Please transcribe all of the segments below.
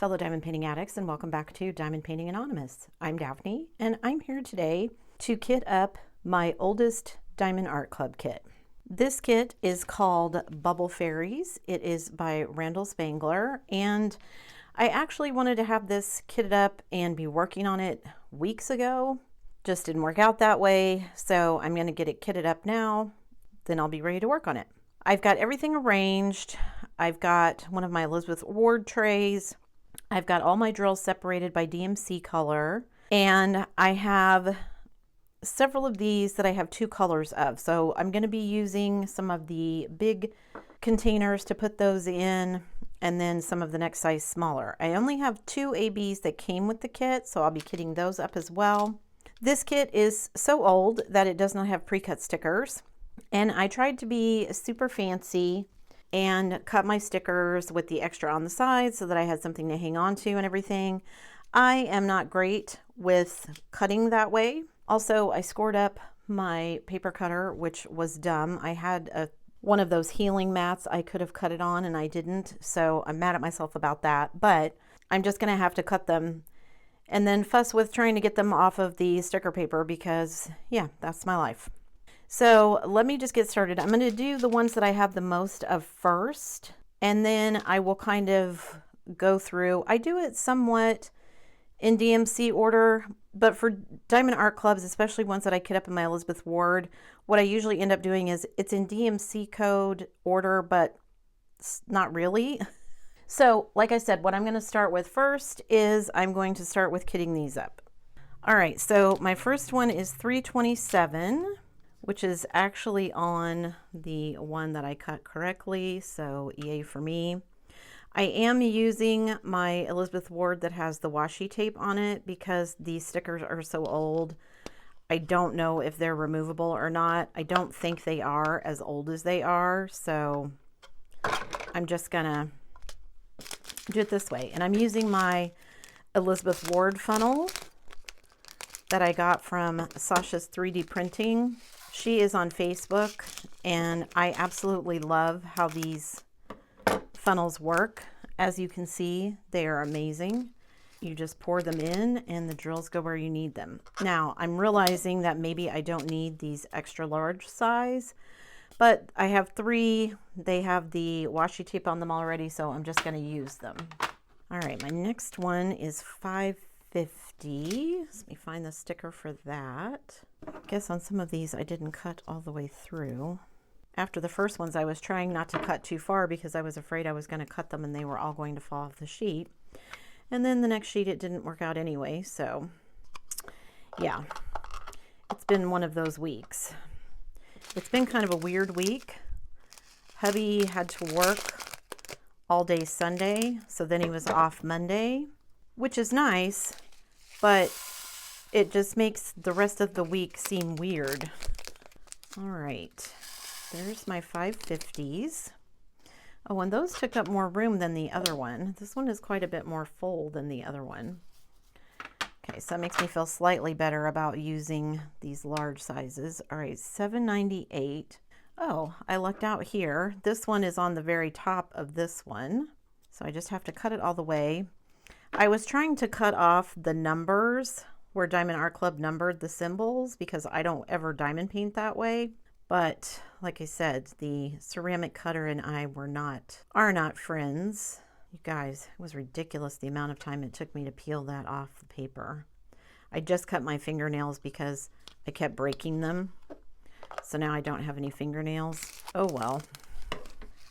fellow diamond painting addicts, and welcome back to Diamond Painting Anonymous. I'm Daphne, and I'm here today to kit up my oldest Diamond Art Club kit. This kit is called Bubble Fairies. It is by Spangler, and I actually wanted to have this kitted up and be working on it weeks ago. Just didn't work out that way, so I'm going to get it kitted up now, then I'll be ready to work on it. I've got everything arranged. I've got one of my Elizabeth Ward trays. I've got all my drills separated by DMC color. And I have several of these that I have two colors of. So I'm going to be using some of the big containers to put those in, and then some of the next size smaller. I only have two ABs that came with the kit, so I'll be kitting those up as well. This kit is so old that it does not have pre-cut stickers. And I tried to be super fancy and cut my stickers with the extra on the side so that I had something to hang on to and everything. I am not great with cutting that way. Also, I scored up my paper cutter, which was dumb. I had one of those healing mats I could have cut it on and I didn't. So I'm mad at myself about that, but I'm just gonna have to cut them and then fuss with trying to get them off of the sticker paper because yeah, that's my life. So let me just get started. I'm going to do the ones that I have the most of first, and then I will kind of go through. I do it somewhat in DMC order, but for Diamond Art Clubs, especially ones that I kit up in my Elizabeth Ward, what I usually end up doing is it's in DMC code order, but not really. So like I said, what I'm going to start with first is I'm going to start with kitting these up. All right, so my first one is 327. Which is actually on the one that I cut correctly, so yay for me. I am using my Elizabeth Ward that has the washi tape on it because these stickers are so old. I don't know if they're removable or not. I don't think they are, as old as they are, so I'm just gonna do it this way. And I'm using my Elizabeth Ward funnel that I got from Sasha's 3D Printing. She is on Facebook, and I absolutely love how these funnels work. As you can see, they are amazing. You just pour them in and the drills go where you need them. Now, I'm realizing that maybe I don't need these extra large size, but I have three. They have the washi tape on them already, so I'm just going to use them. All right, my next one is 550. Let me find the sticker for that. I guess on some of these I didn't cut all the way through. After the first ones I was trying not to cut too far because I was afraid I was going to cut them and they were all going to fall off the sheet. And then the next sheet it didn't work out anyway, so yeah. It's been one of those weeks. It's been kind of a weird week. Hubby had to work all day Sunday, so then he was off Monday, which is nice, but it just makes the rest of the week seem weird. All right, there's my 550s. Oh, and those took up more room than the other one. This one is quite a bit more full than the other one. Okay, so that makes me feel slightly better about using these large sizes. All right, 798. Oh, I lucked out here. This one is on the very top of this one, so I just have to cut it all the way. I was trying to cut off the numbers where Diamond Art Club numbered the symbols because I don't ever diamond paint that way. But like I said, the ceramic cutter and I are not friends. You guys, it was ridiculous the amount of time it took me to peel that off the paper. I just cut my fingernails because I kept breaking them. So now I don't have any fingernails. Oh well.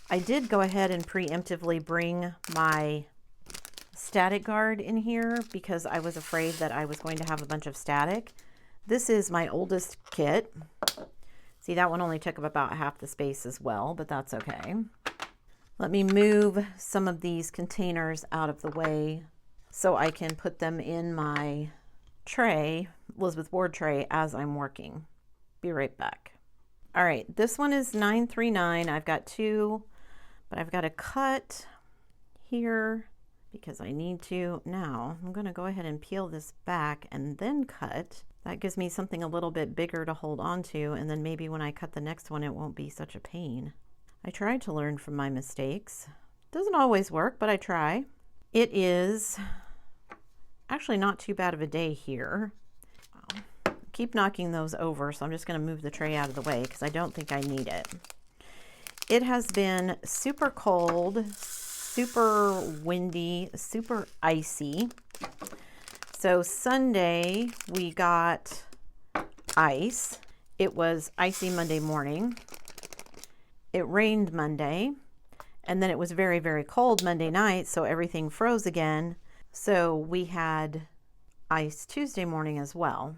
I did go ahead and preemptively bring my static guard in here because I was afraid that I was going to have a bunch of static. This is my oldest kit. See, that one only took up about half the space as well, but that's okay. Let me move some of these containers out of the way so I can put them in my tray, Elizabeth Ward tray, as I'm working. Be right back. All right, this one is 939. I've got two, but I've got to cut here because I need to. Now I'm going to go ahead and peel this back and then cut. That gives me something a little bit bigger to hold on to, and then maybe when I cut the next one it won't be such a pain. I try to learn from my mistakes. Doesn't always work, but I try. It is actually not too bad of a day here. Keep knocking those over, so I'm just going to move the tray out of the way because I don't think I need it. It has been super cold, super windy, super icy. So Sunday we got ice. It was icy Monday morning. It rained Monday, and then it was very, very cold Monday night, so everything froze again. So we had ice Tuesday morning as well.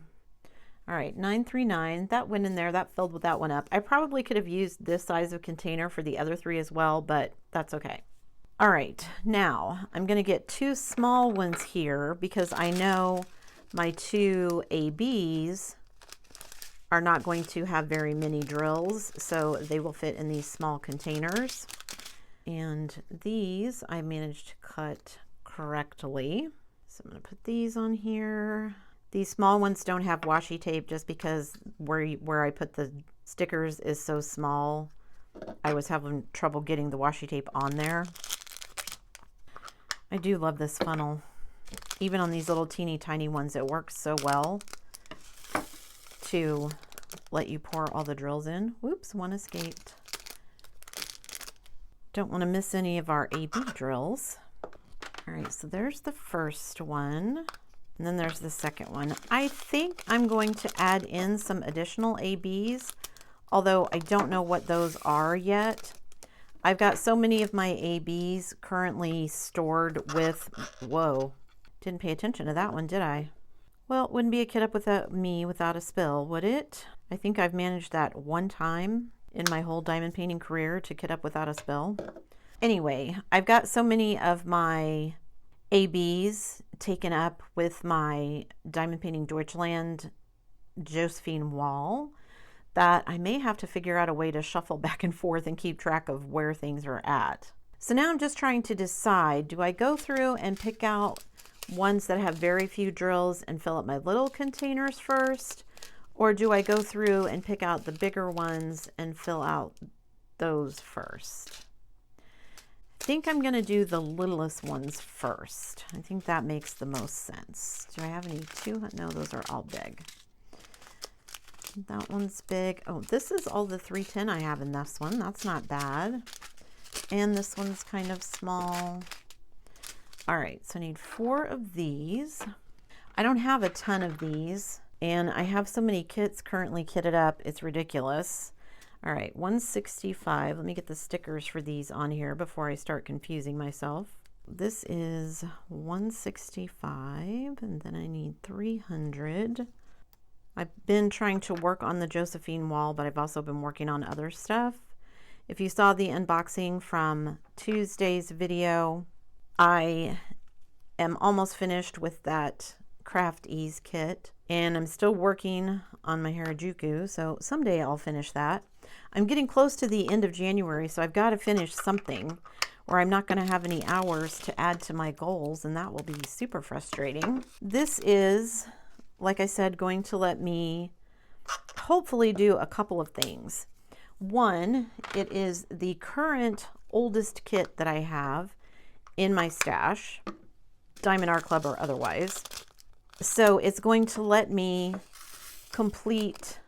All right, 939, that went in there, that filled that one up. I probably could have used this size of container for the other 3 as well, but that's okay. All right, now I'm gonna get 2 small ones here because I know my 2 ABs are not going to have very many drills, so they will fit in these small containers. And these I managed to cut correctly. So I'm gonna put these on here. These small ones don't have washi tape just because where I put the stickers is so small. I was having trouble getting the washi tape on there. I do love this funnel. Even on these little teeny tiny ones, it works so well to let you pour all the drills in. Whoops, one escaped. Don't want to miss any of our AB drills. All right, so there's the first one. And then there's the second one. I think I'm going to add in some additional ABs, although I don't know what those are yet. I've got so many of my ABs currently stored with, whoa, didn't pay attention to that one, did I? Well, it wouldn't be a kit up without me without a spill, would it? I think I've managed that one time in my whole diamond painting career to kit up without a spill. Anyway, I've got so many of my ABs taken up with my Diamond Painting Deutschland Josephine wall that I may have to figure out a way to shuffle back and forth and keep track of where things are at. So now I'm just trying to decide, do I go through and pick out ones that have very few drills and fill up my little containers first, or do I go through and pick out the bigger ones and fill out those first? I think I'm going to do the littlest ones first. I think that makes the most sense. Do I have any 2? No, those are all big. That one's big. Oh, this is all the 310 I have in this one. That's not bad. And this one's kind of small. All right, so I need 4 of these. I don't have a ton of these, and I have so many kits currently kitted up, it's ridiculous. All right, 165. Let me get the stickers for these on here before I start confusing myself. This is 165, and then I need 300. I've been trying to work on the Josephine wall, but I've also been working on other stuff. If you saw the unboxing from Tuesday's video, I am almost finished with that Craft Ease kit, and I'm still working on my Harajuku, so someday I'll finish that. I'm getting close to the end of January, so I've got to finish something, or I'm not going to have any hours to add to my goals, and that will be super frustrating. This is, like I said, going to let me hopefully do a couple of things. One, it is the current oldest kit that I have in my stash, Diamond Art Club or otherwise. So it's going to let me complete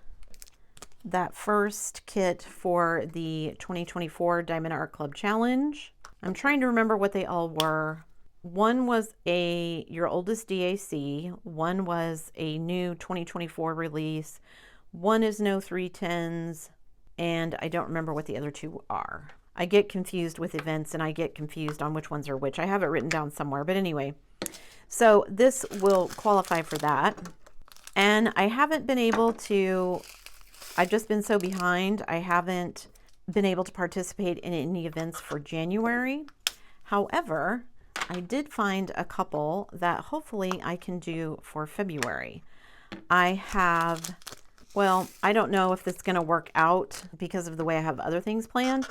that first kit for the 2024 Diamond Art Club Challenge. I'm trying to remember what they all were. One was Your Oldest DAC. One was a new 2024 release. One is no 310s. And I don't remember what the other 2 are. I get confused with events and I get confused on which ones are which. I have it written down somewhere, but anyway. So this will qualify for that. And I haven't been able to, I've just been so behind. I haven't been able to participate in any events for January. However, I did find a couple that hopefully I can do for February. I have, well, I don't know if this is going to work out because of the way I have other things planned.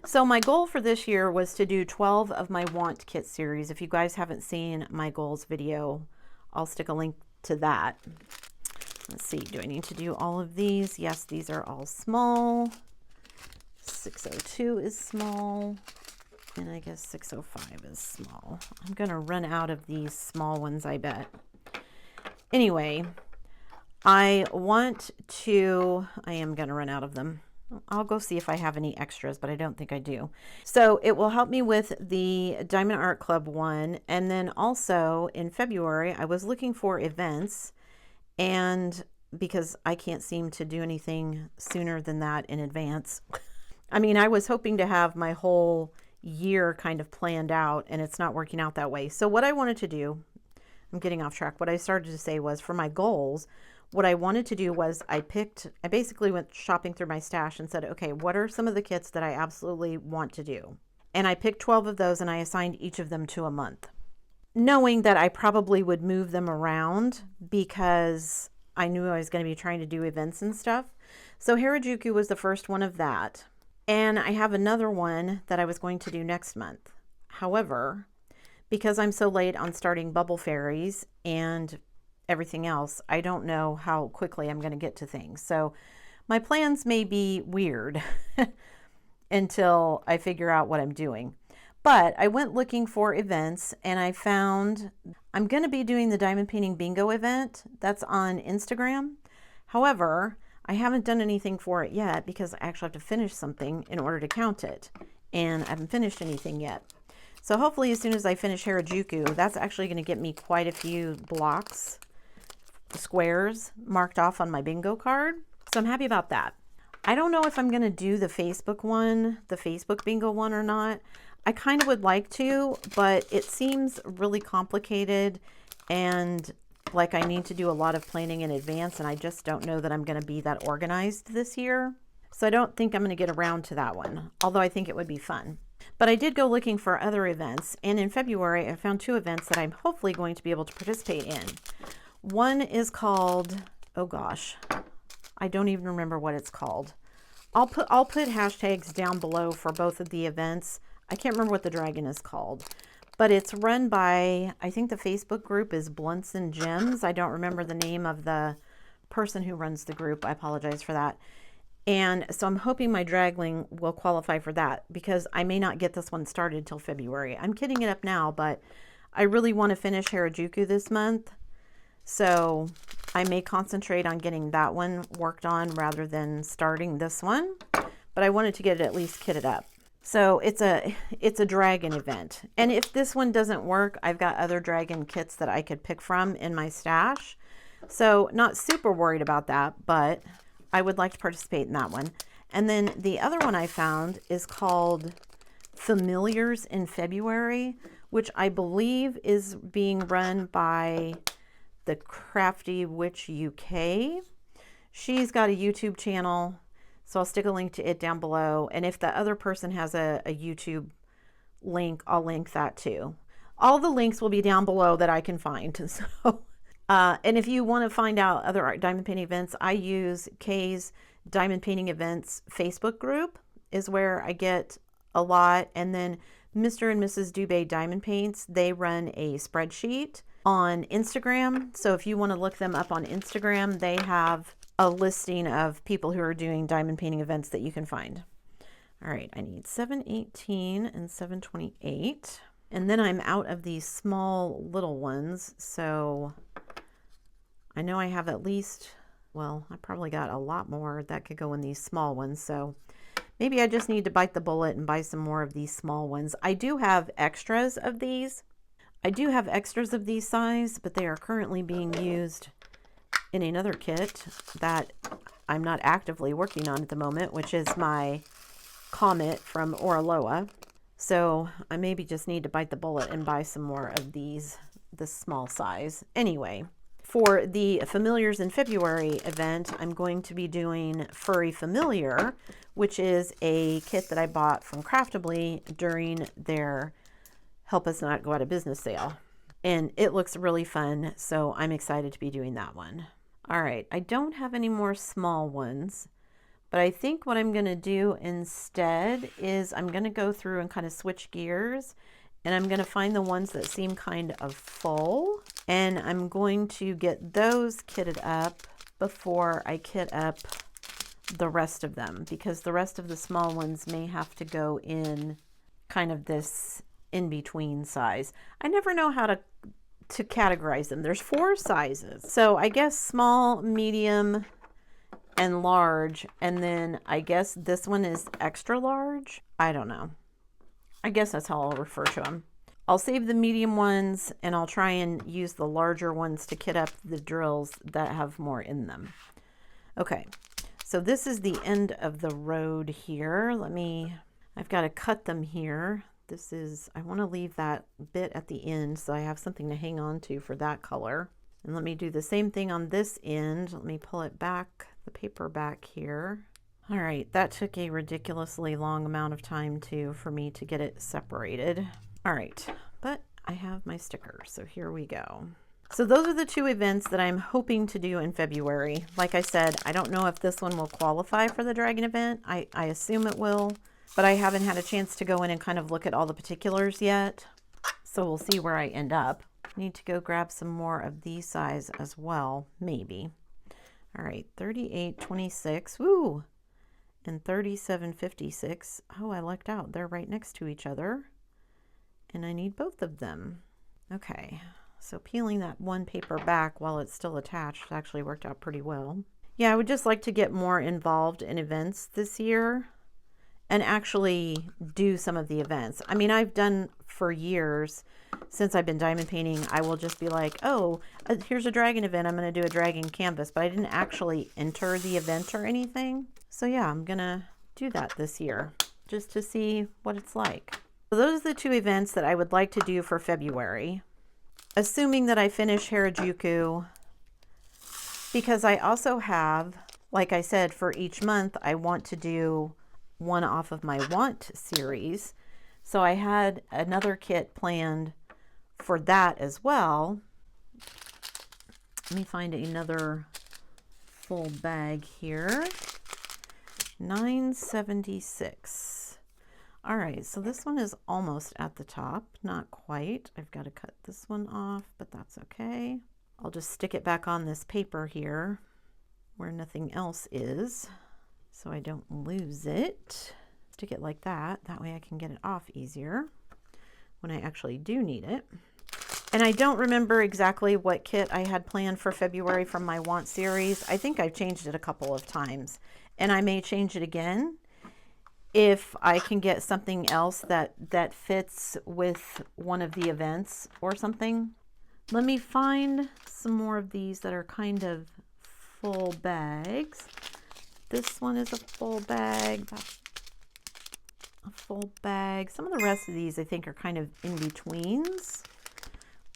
So my goal for this year was to do 12 of my Want Kit series. If you guys haven't seen my goals video, I'll stick a link to that. Let's see, do I need to do all of these? Yes, these are all small. 602 is small. And I guess 605 is small. I'm going to run out of these small ones, I bet. Anyway, I am going to run out of them. I'll go see if I have any extras, but I don't think I do. So it will help me with the Diamond Art Club one. And then also in February, I was looking for events, and because I can't seem to do anything sooner than that in advance. I mean, I was hoping to have my whole year kind of planned out, and it's not working out that way. So what I wanted to do, I'm getting off track. What I started to say was, for my goals, what I wanted to do was I basically went shopping through my stash and said, okay, what are some of the kits that I absolutely want to do? And I picked 12 of those, and I assigned each of them to a month, knowing that I probably would move them around because I knew I was going to be trying to do events and stuff. So Harajuku was the first one of that. And I have another one that I was going to do next month. However, because I'm so late on starting Bubble Fairies and everything else, I don't know how quickly I'm going to get to things. So my plans may be weird until I figure out what I'm doing. But I went looking for events, and I found I'm going to be doing the Diamond Painting Bingo event. That's on Instagram. However, I haven't done anything for it yet because I actually have to finish something in order to count it. And I haven't finished anything yet. So hopefully as soon as I finish Harajuku, that's actually going to get me quite a few blocks, squares marked off on my bingo card. So I'm happy about that. I don't know if I'm going to do the Facebook one, the Facebook bingo one, or not. I kind of would like to, but it seems really complicated and like I need to do a lot of planning in advance, and I just don't know that I'm going to be that organized this year. So I don't think I'm going to get around to that one, although I think it would be fun. But I did go looking for other events, and in February I found 2 events that I'm hopefully going to be able to participate in. One is called, oh gosh, I don't even remember what it's called. I'll put hashtags down below for both of the events. I can't remember what the dragon is called, but it's run by, I think the Facebook group is Blunts and Gems. I don't remember the name of the person who runs the group. I apologize for that. And so I'm hoping my dragling will qualify for that because I may not get this one started till February. I'm kidding it up now, but I really want to finish Harajuku this month. So I may concentrate on getting that one worked on rather than starting this one, but I wanted to get it at least kitted up. So it's a dragon event. And if this one doesn't work, I've got other dragon kits that I could pick from in my stash. So not super worried about that, but I would like to participate in that one. And then the other one I found is called Familiars in February, which I believe is being run by the Crafty Witch UK. She's got a YouTube channel, so I'll stick a link to it down below. And if the other person has a YouTube link, I'll link that too. All the links will be down below that I can find. So, and if you want to find out other diamond painting events, I use Kay's Diamond Painting Events Facebook group is where I get a lot. And then Mr. and Mrs. Dubé Diamond Paints, they run a spreadsheet on Instagram. So if you want to look them up on Instagram, they have a listing of people who are doing diamond painting events that you can find. All right, I need 718 and 728. And then I'm out of these small little ones. So I know I have at least, well, I probably got a lot more that could go in these small ones. So maybe I just need to bite the bullet and buy some more of these small ones. I do have extras of these. I do have extras of these size, but they are currently being used in another kit that I'm not actively working on at the moment, which is my Comet from Oraloa. So I maybe just need to bite the bullet and buy some more of these, this small size. Anyway, for the Familiars in February event, I'm going to be doing Furry Familiar, which is a kit that I bought from Craftably during their Help Us Not Go Out of Business sale. And it looks really fun, so I'm excited to be doing that one. All right, I don't have any more small ones, but I think what I'm going to do instead is I'm going to go through and kind of switch gears, and I'm going to find the ones that seem kind of full, and I'm going to get those kitted up before I kit up the rest of them, because the rest of the small ones may have to go in kind of this in-between size. I never know how to categorize them. There's 4 sizes. So I guess small, medium, and large. And then I guess this one is extra large. I don't know. I guess that's how I'll refer to them. I'll save the medium ones and I'll try and use the larger ones to kit up the drills that have more in them. Okay, so this is the end of the road here. I've got to cut them here. I want to leave that bit at the end so I have something to hang on to for that color. And let me do the same thing on this end. Let me pull it back, the paper back here. All right, that took a ridiculously long amount of time for me to get it separated. All right, but I have my stickers, so here we go. So those are the 2 events that I'm hoping to do in February. Like I said, I don't know if this one will qualify for the dragon event. I assume it will, but I haven't had a chance to go in and kind of look at all the particulars yet. So we'll see where I end up. Need to go grab some more of these size as well, maybe. All right, 38.26, woo, and 37.56. Oh, I lucked out. They're right next to each other. And I need both of them. Okay, so peeling that one paper back while it's still attached actually worked out pretty well. Yeah, I would just like to get more involved in events this year and actually do some of the events. I mean, I've done for years since I've been diamond painting, I will just be like, oh, here's a dragon event. I'm going to do a dragon canvas, but I didn't actually enter the event or anything. So yeah, I'm going to do that this year just to see what it's like. So those are the 2 events that I would like to do for February, assuming that I finish Harajuku, because I also have, like I said, for each month, I want to do one off of my Want series. So I had another kit planned for that as well. Let me find another full bag here. $9.76. All right, so this one is almost at the top, not quite. I've got to cut this one off, but that's okay. I'll just stick it back on this paper here where nothing else is so I don't lose it. Stick it like that. That way I can get it off easier when I actually do need it. And I don't remember exactly what kit I had planned for February from my Want series. I think I've changed it a couple of times, and I may change it again if I can get something else that fits with one of the events or something. Let me find some more of these that are kind of full bags. This one is a full bag. That's a full bag. Some of the rest of these I think are kind of in betweens.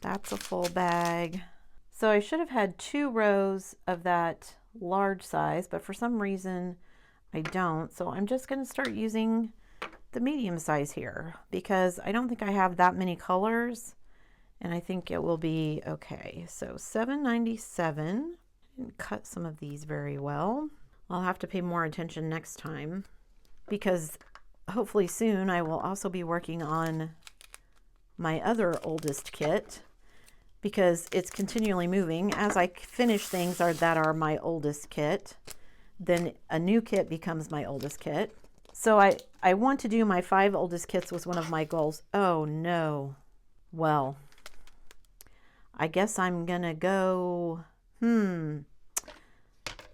That's a full bag. So I should have had 2 rows of that large size, but for some reason I don't. So I'm just going to start using the medium size here because I don't think I have that many colors, and I think it will be okay. So $7.97. Didn't cut some of these very well. I'll have to pay more attention next time because hopefully soon I will also be working on my other oldest kit, because it's continually moving. As I finish things that are my oldest kit, then a new kit becomes my oldest kit. So I want to do my 5 oldest kits was one of my goals. Oh no. Well, I guess I'm gonna go,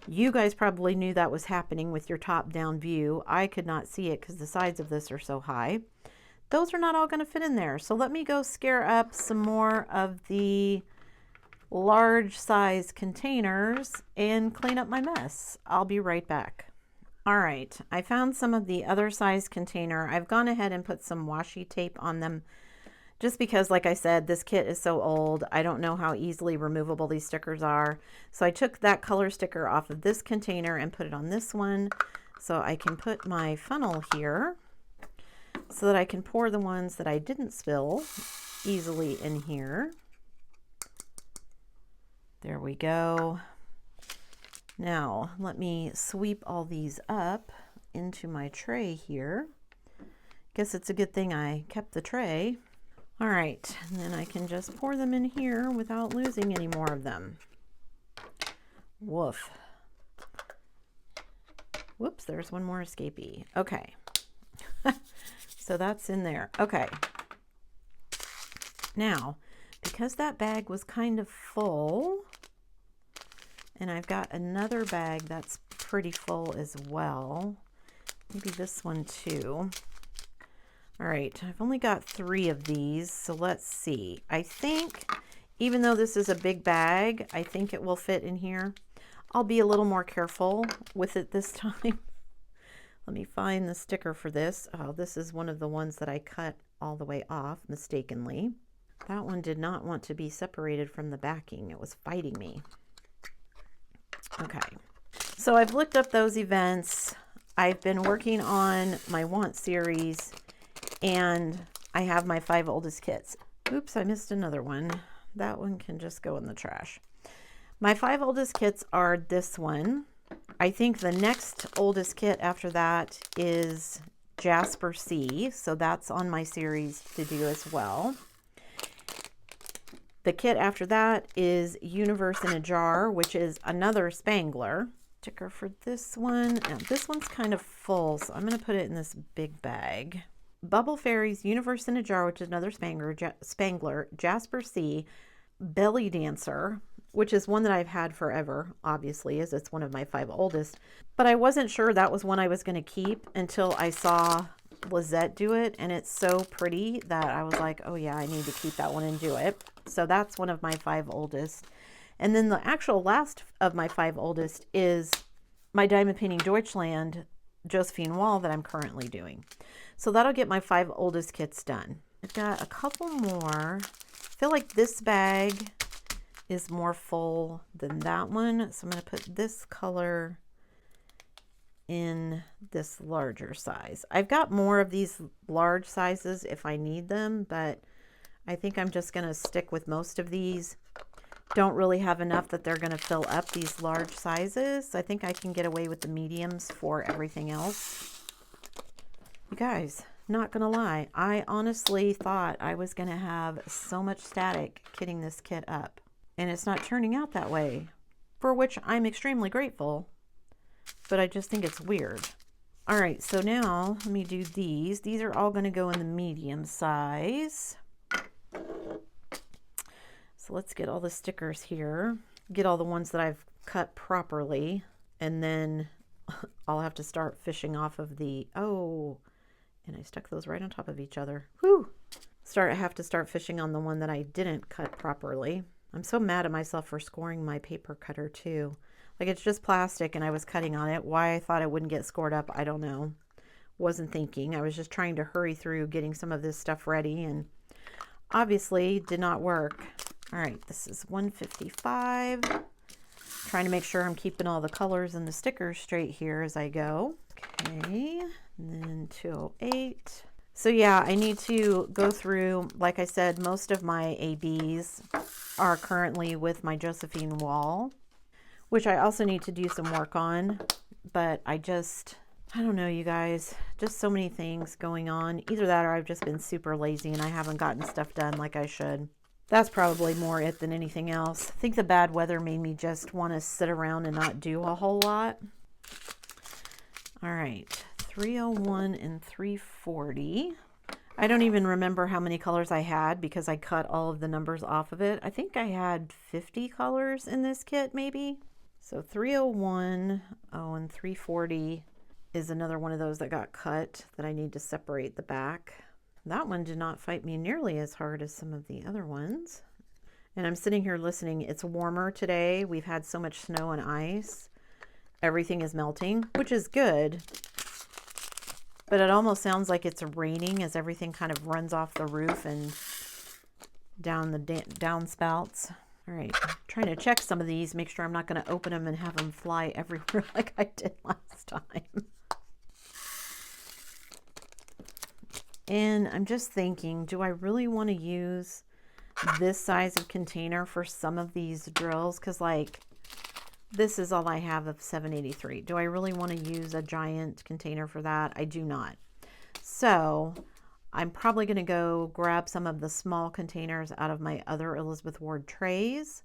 You guys probably knew that was happening with your top-down view. I could not see it because the sides of this are so high. Those are not all going to fit in there. So let me go scare up some more of the large size containers and clean up my mess. I'll be right back. All right, I found some of the other size container. I've gone ahead and put some washi tape on them just because, like I said, this kit is so old. I don't know how easily removable these stickers are. So I took that color sticker off of this container and put it on this one so I can put my funnel here so that I can pour the ones that I didn't spill easily in here. There we go. Now let me sweep all these up into my tray here. Guess it's a good thing I kept the tray. All right, and then I can just pour them in here without losing any more of them. Woof. Whoops, there's one more escapee. Okay. So that's in there. Okay. Now, because that bag was kind of full, and I've got another bag that's pretty full as well. Maybe this one too. All right, I've only got 3 of these, so let's see. I think, even though this is a big bag, I think it will fit in here. I'll be a little more careful with it this time. Let me find the sticker for this. Oh, this is one of the ones that I cut all the way off mistakenly. That one did not want to be separated from the backing. It was fighting me. Okay, so I've looked up those events. I've been working on my want series, and I have my 5 oldest kits. Oops, I missed another one. That one can just go in the trash. My 5 oldest kits are this one. I think the next oldest kit after that is Jasper C, so that's on my series to do as well. The kit after that is Universe in a Jar, which is another Spangler. Sticker for this one. Now, this one's kind of full, so I'm going to put it in this big bag. Bubble Fairies, Universe in a Jar, which is another Spangler, Jasper C, Belly Dancer, which is one that I've had forever, obviously, as it's one of my 5 oldest. But I wasn't sure that was one I was going to keep until I saw Lizette do it, and it's so pretty that I was like, oh yeah, I need to keep that one and do it. So that's one of my 5 oldest. And then the actual last of my 5 oldest is my Diamond Painting Deutschland Josephine Wall that I'm currently doing. So that'll get my 5 oldest kits done. I've got a couple more. I feel like this bag is more full than that one. So I'm going to put this color in this larger size. I've got more of these large sizes if I need them, but I think I'm just going to stick with most of these. Don't really have enough that they're going to fill up these large sizes. I think I can get away with the mediums for everything else. You guys, not going to lie, I honestly thought I was going to have so much static kitting this kit up, and it's not turning out that way, for which I'm extremely grateful, but I just think it's weird. All right, so now let me do these. These are all going to go in the medium size. So let's get all the stickers here, get all the ones that I've cut properly, and then I'll have to start fishing off of the, oh, and I stuck those right on top of each other. Whew. I have to start fishing on the one that I didn't cut properly. I'm so mad at myself for scoring my paper cutter too. Like, it's just plastic and I was cutting on it. Why I thought it wouldn't get scored up, I don't know. Wasn't thinking. I was just trying to hurry through getting some of this stuff ready, and obviously did not work. All right, this is 155. Trying to make sure I'm keeping all the colors and the stickers straight here as I go. Okay, and then 208. So yeah, I need to go through, like I said, most of my ABs are currently with my Josephine Wall, which I also need to do some work on, but I don't know, you guys, just so many things going on. Either that or I've just been super lazy and I haven't gotten stuff done like I should. That's probably more it than anything else. I think the bad weather made me just want to sit around and not do a whole lot. All right, 301 and 340. I don't even remember how many colors I had because I cut all of the numbers off of it. I think I had 50 colors in this kit maybe. So 301, oh, and 340 is another one of those that got cut that I need to separate the back. That one did not fight me nearly as hard as some of the other ones. And I'm sitting here listening. It's warmer today. We've had so much snow and ice. Everything is melting, which is good. But it almost sounds like it's raining as everything kind of runs off the roof and down the downspouts. All right, I'm trying to check some of these, make sure I'm not going to open them and have them fly everywhere like I did last time. And I'm just thinking, do I really want to use this size of container for some of these drills? Because, like, this is all I have of 783. Do I really want to use a giant container for that? I do not. So I'm probably going to go grab some of the small containers out of my other Elizabeth Ward trays.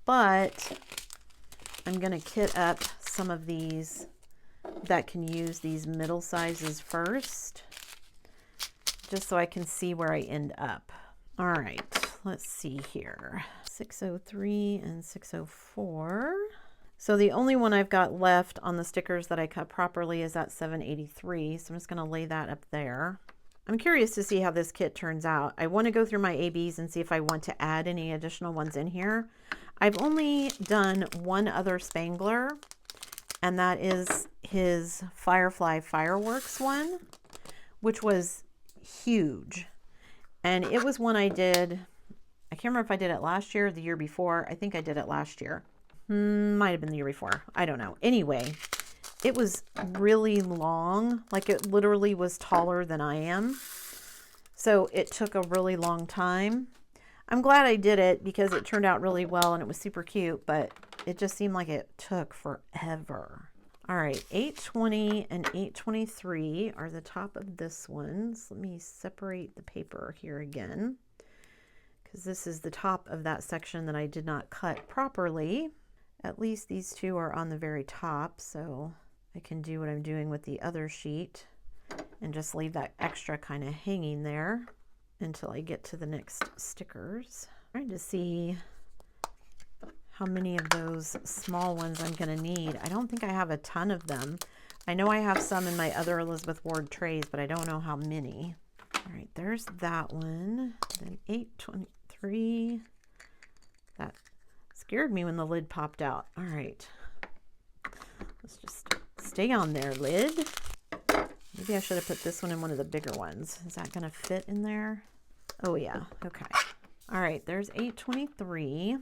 But I'm going to kit up some of these that can use these middle sizes first. just so I can see where I end up. All right, let's see here. 603 and 604. So the only one I've got left on the stickers that I cut properly is that 783. So I'm just going to lay that up there. I'm curious to see how this kit turns out. I want to go through my ABs and see if I want to add any additional ones in here. I've only done one other Spangler, and that is his Firefly Fireworks one, which was huge. And it was one I did, I can't remember if I did it last year or the year before. I think I did it last year. Might have been the year before. I don't know. Anyway, it was really long. Like it literally was taller than I am. So it took a really long time. I'm glad I did it because it turned out really well and it was super cute, but it just seemed like it took forever. All right, 820 and 823 are the top of this one. So let me separate the paper here again, because this is the top of that section that I did not cut properly. At least these two are on the very top, so I can do what I'm doing with the other sheet and just leave that extra kind of hanging there until I get to the next stickers. Trying to see how many of those small ones I'm going to need. I don't think I have a ton of them. I know I have some in my other Elizabeth Ward trays, but I don't know how many. All right, there's that one. Then 823. That scared me when the lid popped out. All right. Let's just stay on there, lid. Maybe I should have put this one in one of the bigger ones. Is that going to fit in there? Oh, yeah. Okay. All right, there's 823.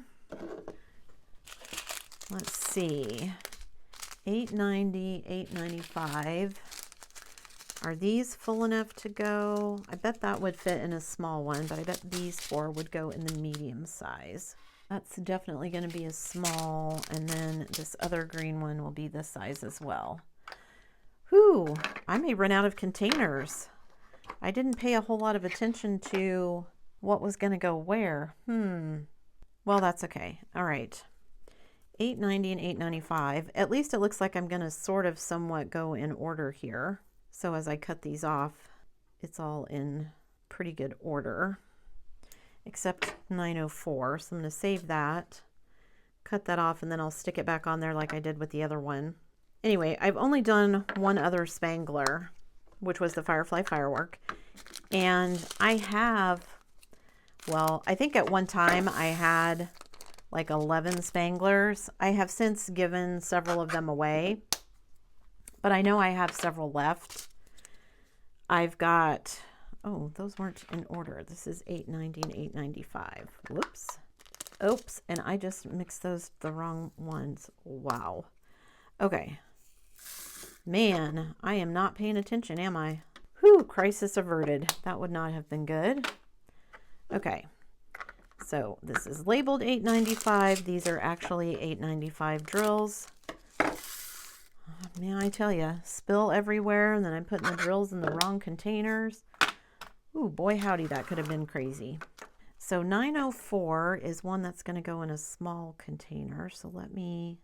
Let's see. 890, 895. Are these full enough to go? I bet that would fit in a small one, but I bet these four would go in the medium size. That's definitely going to be a small, and then this other green one will be this size as well. Whew, I may run out of containers. I didn't pay a whole lot of attention to what was going to go where. Well, that's okay. All right. 890 and 895. At least it looks like I'm going to sort of somewhat go in order here. So as I cut these off, it's all in pretty good order, except 904. So I'm going to save that, cut that off, and then I'll stick it back on there like I did with the other one. Anyway, I've only done one other Spangler, which was the Firefly Firework. And I have, well, I think at one time I had like 11 Spanglers. I have since given several of them away, but I know I have several left. I've got, oh, those weren't in order. This is 890 and 895. Whoops. Oops, and I just mixed those the wrong ones. Wow. Okay. Man, I am not paying attention, am I? Whew, crisis averted. That would not have been good. Okay. So this is labeled 895. These are actually 895 drills. Man, I tell you, spill everywhere, and then I'm putting the drills in the wrong containers. Ooh, boy howdy, that could have been crazy. So 904 is one that's going to go in a small container. So let me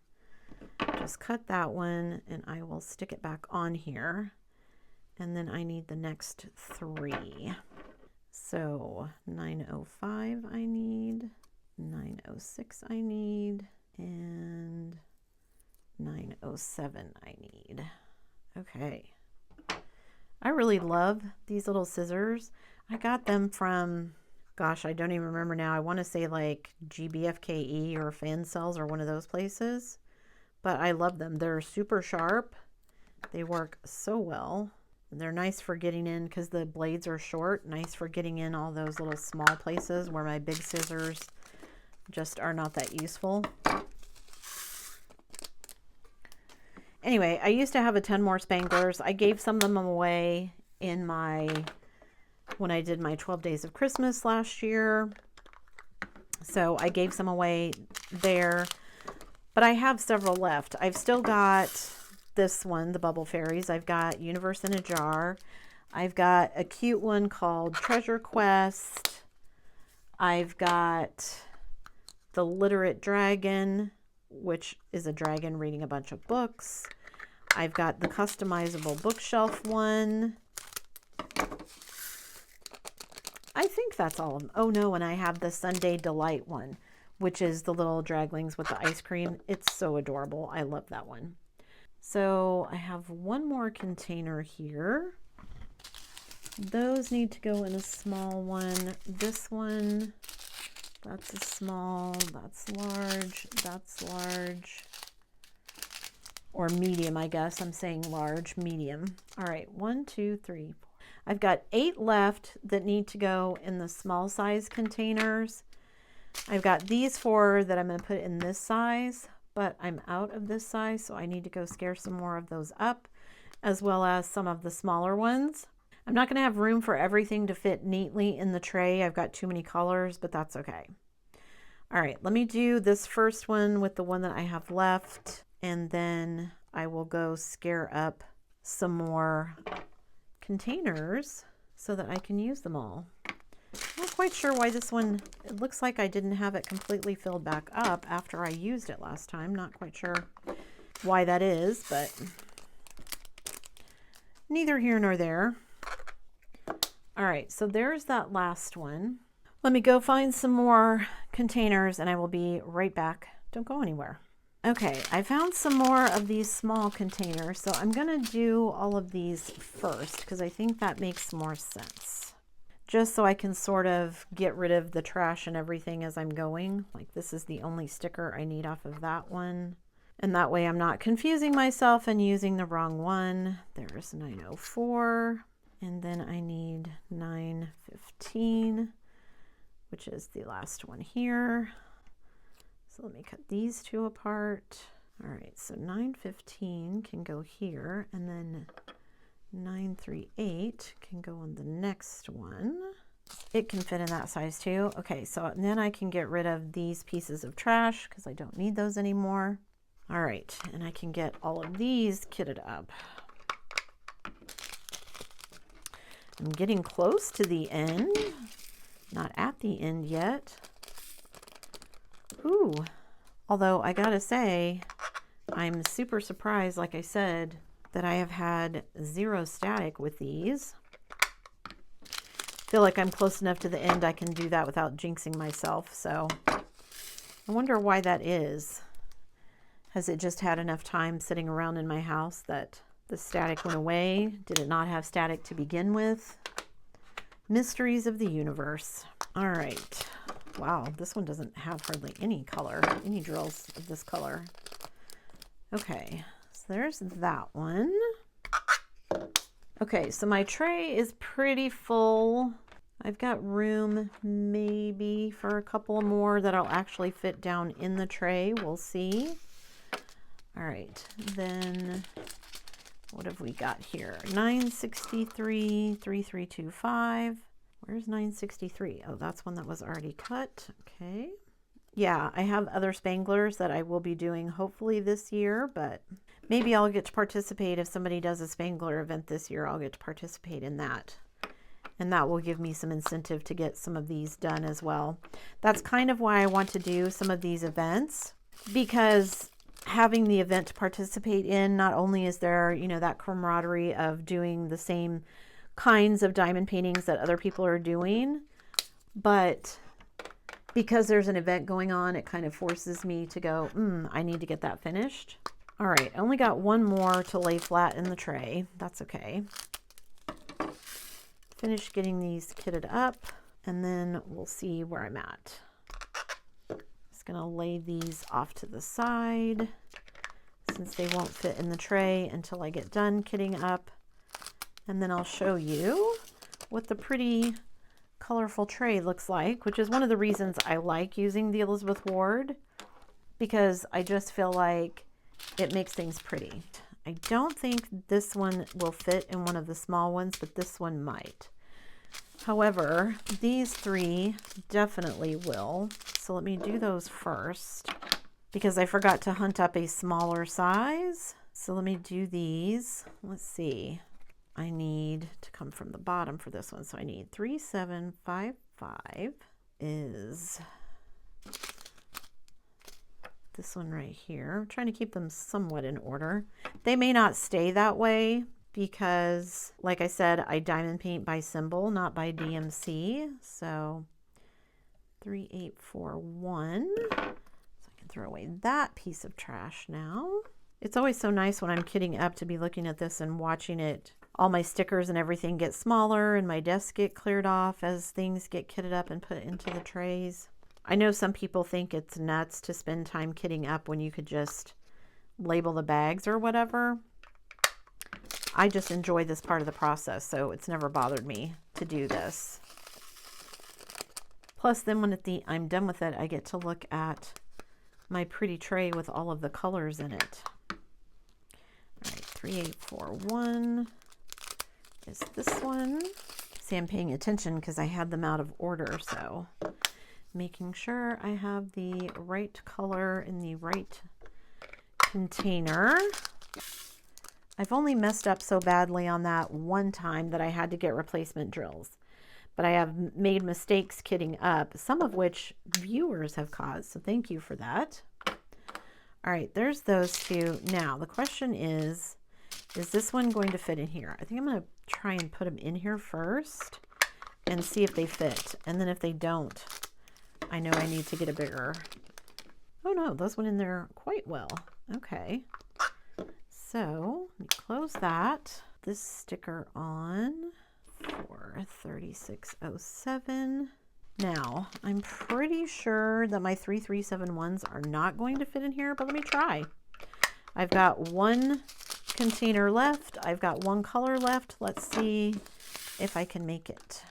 just cut that one, and I will stick it back on here. And then I need the next three. So 905 I need, 906 I need, and 907 I need. Okay. I really love these little scissors. I got them from, gosh, I don't even remember now. I want to say like GBFKE or Fan Cells or one of those places. But I love them. They're super sharp. They work so well. They're nice for getting in because the blades are short. Nice for getting in all those little small places where my big scissors just are not that useful. Anyway, I used to have a ton more Spanglers. I gave some of them away in when I did my 12 Days of Christmas last year. So I gave some away there. But I have several left. I've still got this one, the Bubble Fairies. I've got Universe in a Jar. I've got a cute one called Treasure Quest. I've got the Literate Dragon, which is a dragon reading a bunch of books. I've got the customizable bookshelf one. I think that's all of them. Oh no, and I have the Sunday Delight one, which is the little draglings with the ice cream. It's so adorable. I love that one. So I have one more container here. Those need to go in a small one. This one, that's a small, that's large, that's large. Or medium, I guess. I'm saying large, medium. All right, 1, 2, 3, 4. I've got 8 left that need to go in the small size containers. I've got these 4 that I'm going to put in this size, but I'm out of this size, so I need to go scare some more of those up, as well as some of the smaller ones. I'm not going to have room for everything to fit neatly in the tray. I've got too many colors, but that's okay. All right, let me do this first one with the one that I have left, and then I will go scare up some more containers so that I can use them all. I'm not quite sure why this one, it looks like I didn't have it completely filled back up after I used it last time. Not quite sure why that is, but neither here nor there. All right, so there's that last one. Let me go find some more containers and I will be right back. Don't go anywhere. Okay, I found some more of these small containers, so I'm gonna do all of these first because I think that makes more sense. Just so I can sort of get rid of the trash and everything as I'm going. Like this is the only sticker I need off of that one. And that way I'm not confusing myself and using the wrong one. There's 904, and then I need 915, which is the last one here. So let me cut these 2 apart. All right, so 915 can go here, and then 938 can go on the next one. It can fit in that size too. Okay, so then I can get rid of these pieces of trash because I don't need those anymore. All right, and I can get all of these kitted up. I'm getting close to the end, not at the end yet. Ooh, although I gotta say, I'm super surprised, like I said, that I have had 0 static with these. Feel like I'm close enough to the end I can do that without jinxing myself, so I wonder why that is. Has it just had enough time sitting around in my house that the static went away? Did it not have static to begin with? Mysteries of the universe. All right. Wow, this one doesn't have hardly any color, any drills of this color. Okay, so there's that one. Okay, so my tray is pretty full. I've got room maybe for a couple more that I'll actually fit down in the tray. We'll see. All right, then what have we got here? 963, 3325. Where's 963? Oh, that's one that was already cut. Okay. Yeah, I have other Spanglers that I will be doing hopefully this year, but maybe I'll get to participate if somebody does a Spangler event this year. I'll get to participate in that. And that will give me some incentive to get some of these done as well. That's kind of why I want to do some of these events, because having the event to participate in, not only is there, you know, that camaraderie of doing the same kinds of diamond paintings that other people are doing, but because there's an event going on, it kind of forces me to go, I need to get that finished. All right, I only got one more to lay flat in the tray. That's okay. Finish getting these kitted up, and then we'll see where I'm at. Just gonna lay these off to the side since they won't fit in the tray until I get done kitting up. And then I'll show you what the pretty colorful tray looks like, which is one of the reasons I like using the Elizabeth Ward, because I just feel like it makes things pretty. I don't think this one will fit in one of the small ones, but this one might. However, these 3 definitely will. So let me do those first because I forgot to hunt up a smaller size. So let me do these. Let's see. I need to come from the bottom for this one. So I need 3755 is this one right here. I'm trying to keep them somewhat in order. They may not stay that way because, like I said, I diamond paint by symbol, not by DMC. So 3841. So I can throw away that piece of trash now. It's always so nice when I'm kitting up to be looking at this and watching it, all my stickers and everything get smaller and my desk get cleared off as things get kitted up and put into the trays. I know some people think it's nuts to spend time kitting up when you could just label the bags or whatever. I just enjoy this part of the process, so it's never bothered me to do this. Plus, then when I'm done with it, I get to look at my pretty tray with all of the colors in it. All right, 3841 is this one. See, I'm paying attention because I had them out of order, so making sure I have the right color in the right container. I've only messed up so badly on that one time that I had to get replacement drills. But I have made mistakes kitting up, some of which viewers have caused, so thank you for that. All right, there's those two. Now, the question is this one going to fit in here? I think I'm going to try and put them in here first and see if they fit. And then if they don't, I know I need to get a bigger. Oh no, those went in there quite well. Okay. So, let me close that. This sticker on for 3607. Now, I'm pretty sure that my 3371s are not going to fit in here, but let me try. I've got one container left. I've got one color left. Let's see if I can make it.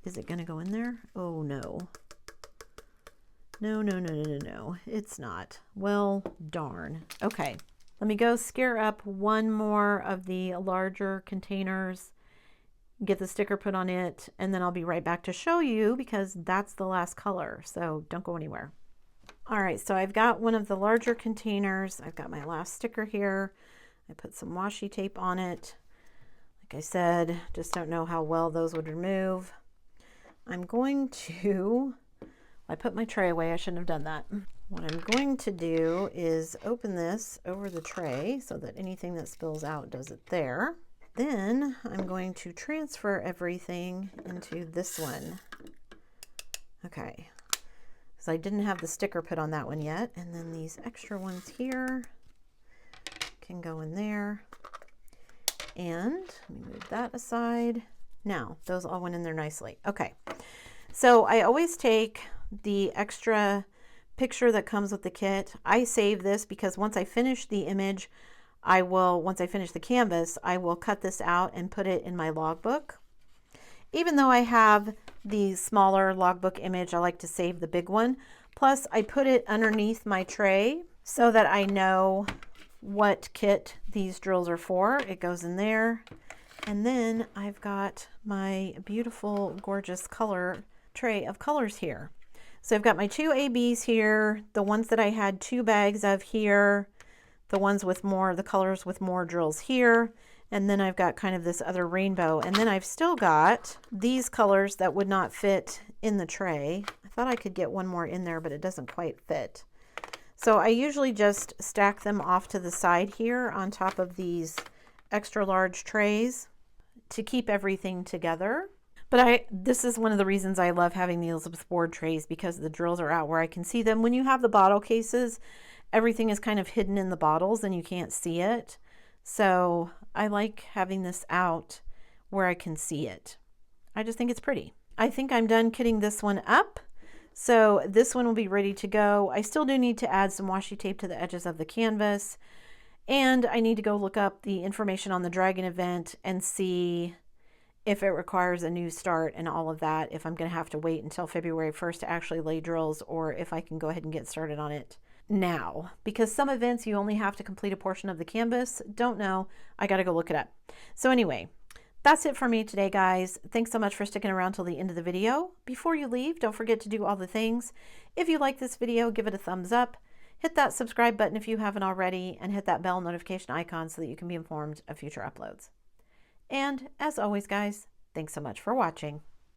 Is it going to go in there? Oh, no. No. It's not. Well, darn. Okay. Let me go scare up one more of the larger containers, get the sticker put on it, and then I'll be right back to show you because that's the last color. So don't go anywhere. All right, so I've got one of the larger containers. I've got my last sticker here. I put some washi tape on it. Like I said, just don't know how well those would remove. I'm going to, I put my tray away. I shouldn't have done that. What I'm going to do is open this over the tray so that anything that spills out does it there. Then I'm going to transfer everything into this one. Okay, because I didn't have the sticker put on that one yet. And then these extra ones here can go in there. And let me move that aside. Now, those all went in there nicely. Okay, so I always take the extra picture that comes with the kit. I save this because once I finish the image, once I finish the canvas, I will cut this out and put it in my logbook. Even though I have the smaller logbook image, I like to save the big one. Plus, I put it underneath my tray so that I know what kit these drills are for. It goes in there. And then I've got my beautiful, gorgeous color tray of colors here. So I've got my two ABs here, the ones that I had 2 bags of here, the ones with more, the colors with more drills here, and then I've got kind of this other rainbow. And then I've still got these colors that would not fit in the tray. I thought I could get one more in there, but it doesn't quite fit. So I usually just stack them off to the side here on top of these extra large trays to keep everything together. But this is one of the reasons I love having these board trays, because the drills are out where I can see them. When you have the bottle cases, everything is kind of hidden in the bottles and you can't see it. So I like having this out where I can see it. I just think it's pretty. I think I'm done kitting this one up. So this one will be ready to go. I still do need to add some washi tape to the edges of the canvas. And I need to go look up the information on the Dragon event and see if it requires a new start and all of that, if I'm going to have to wait until February 1st to actually lay drills, or if I can go ahead and get started on it now. Because some events you only have to complete a portion of the canvas. Don't know. I got to go look it up. So anyway, that's it for me today, guys. Thanks so much for sticking around till the end of the video. Before you leave, don't forget to do all the things. If you like this video, give it a thumbs up. Hit that subscribe button if you haven't already, and hit that bell notification icon so that you can be informed of future uploads. And as always, guys, thanks so much for watching.